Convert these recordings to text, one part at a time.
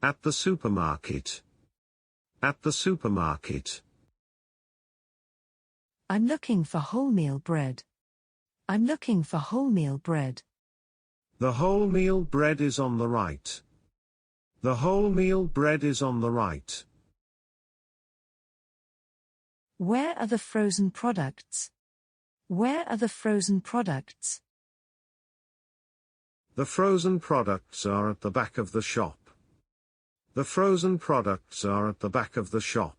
At the supermarket. At the supermarket. I'm looking for wholemeal bread. I'm looking for wholemeal bread. The wholemeal bread is on the right. The wholemeal bread is on the right. Where are the frozen products? Where are the frozen products? The frozen products are at the back of the shop. The frozen products are at the back of the shop.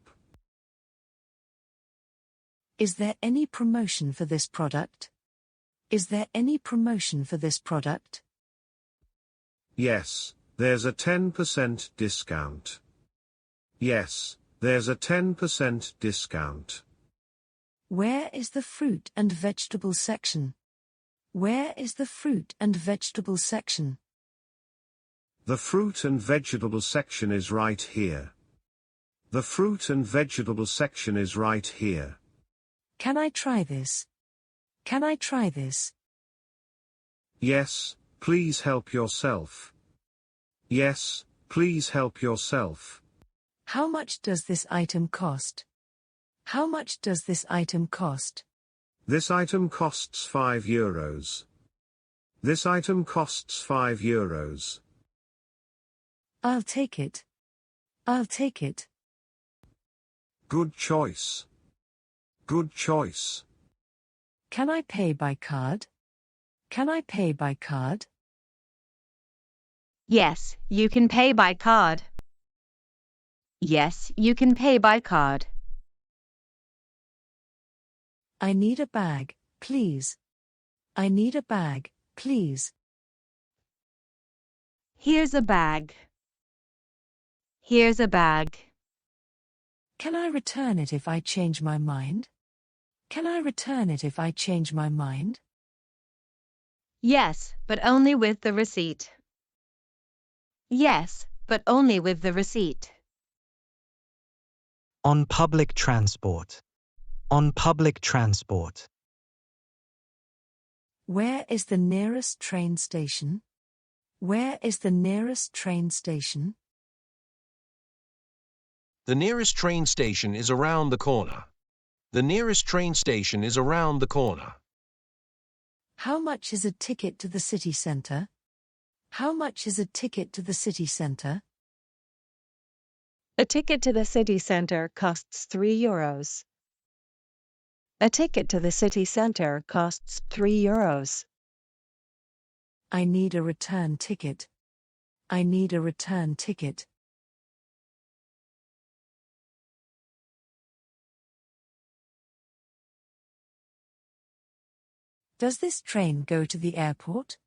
Is there any promotion for this product? Is there any promotion for this product? Yes, there's a 10% discount. Yes, there's a 10% discount. Where is the fruit and vegetable section? Where is the fruit and vegetable section? The fruit and vegetable section is right here. The fruit and vegetable section is right here. Can I try this? Can I try this? Yes, please help yourself. Yes, please help yourself. How much does this item cost? How much does this item cost? This item costs €5. This item costs €5. I'll take it. I'll take it. Good choice. Good choice. Can I pay by card? Can I pay by card? Yes, you can pay by card. Yes, you can pay by card. I need a bag, please. I need a bag, please. Here's a bag. Here's a bag. Can I return it if I change my mind? Can I return it if I change my mind? Yes, but only with the receipt. Yes, but only with the receipt. On public transport. On public transport. Where is the nearest train station? Where is the nearest train station? The nearest train station is around the corner. The nearest train station is around the corner. How much is a ticket to the city centre? How much is a ticket to the city centre? A ticket to the city centre costs €3. A ticket to the city centre costs €3. I need a return ticket. I need a return ticket. Does this train go to the airport?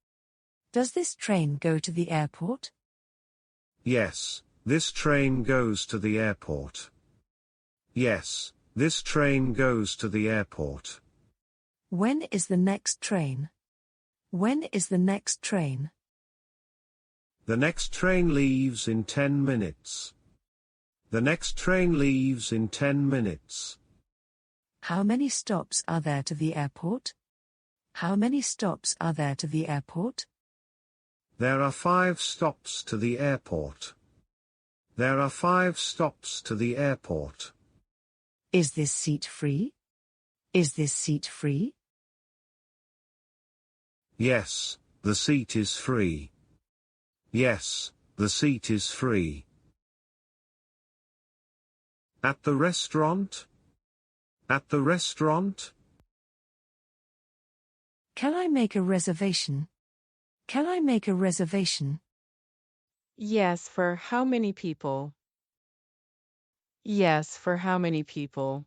Does this train go to the airport? Yes, this train goes to the airport. Yes, this train goes to the airport. When is the next train? When is the next train? The next train leaves in 10 minutes. The next train leaves in 10 minutes. How many stops are there to the airport? How many stops are there to the airport? There are 5 stops to the airport. There are 5 stops to the airport. Is this seat free? Is this seat free? Yes, the seat is free. Yes, the seat is free. At the restaurant? At the restaurant? Can I make a reservation? Can I make a reservation? Yes, for how many people? Yes, for how many people?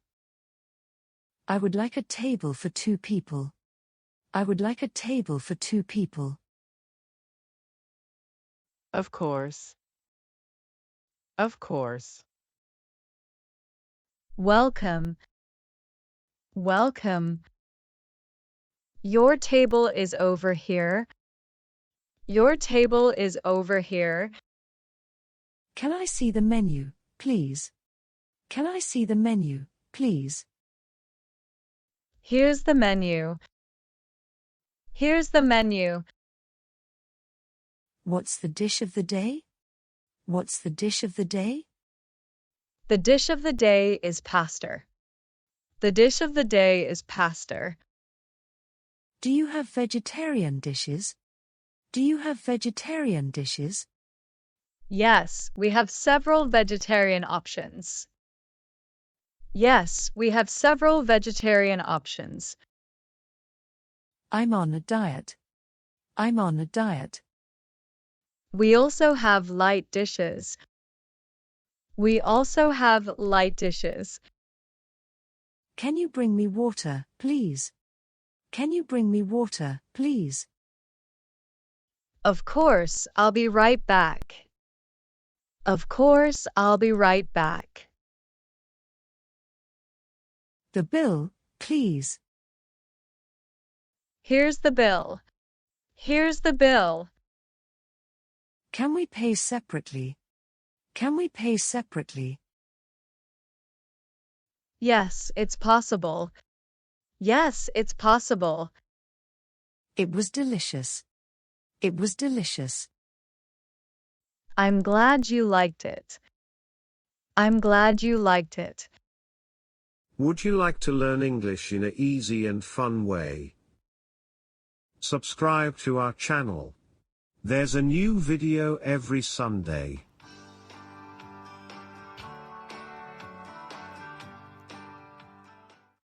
I would like a table for 2 people. I would like a table for 2 people. Of course. Of course. Welcome. Welcome. Your table is over here. Your table is over here. Can I see the menu, please? Can I see the menu, please? Here's the menu. Here's the menu. What's the dish of the day? What's the dish of the day? The dish of the day is pasta. The dish of the day is pasta. Do you have vegetarian dishes? Do you have vegetarian dishes? Yes, we have several vegetarian options. Yes, we have several vegetarian options. I'm on a diet. I'm on a diet. We also have light dishes. We also have light dishes. Can you bring me water, please? Can you bring me water, please? Of course, I'll be right back. Of course, I'll be right back. The bill, please. Here's the bill. Here's the bill. Can we pay separately? Can we pay separately? Yes, it's possible. Yes, it's possible. It was delicious. It was delicious. I'm glad you liked it. I'm glad you liked it. Would you like to learn English in an easy and fun way? Subscribe to our channel. There's a new video every Sunday.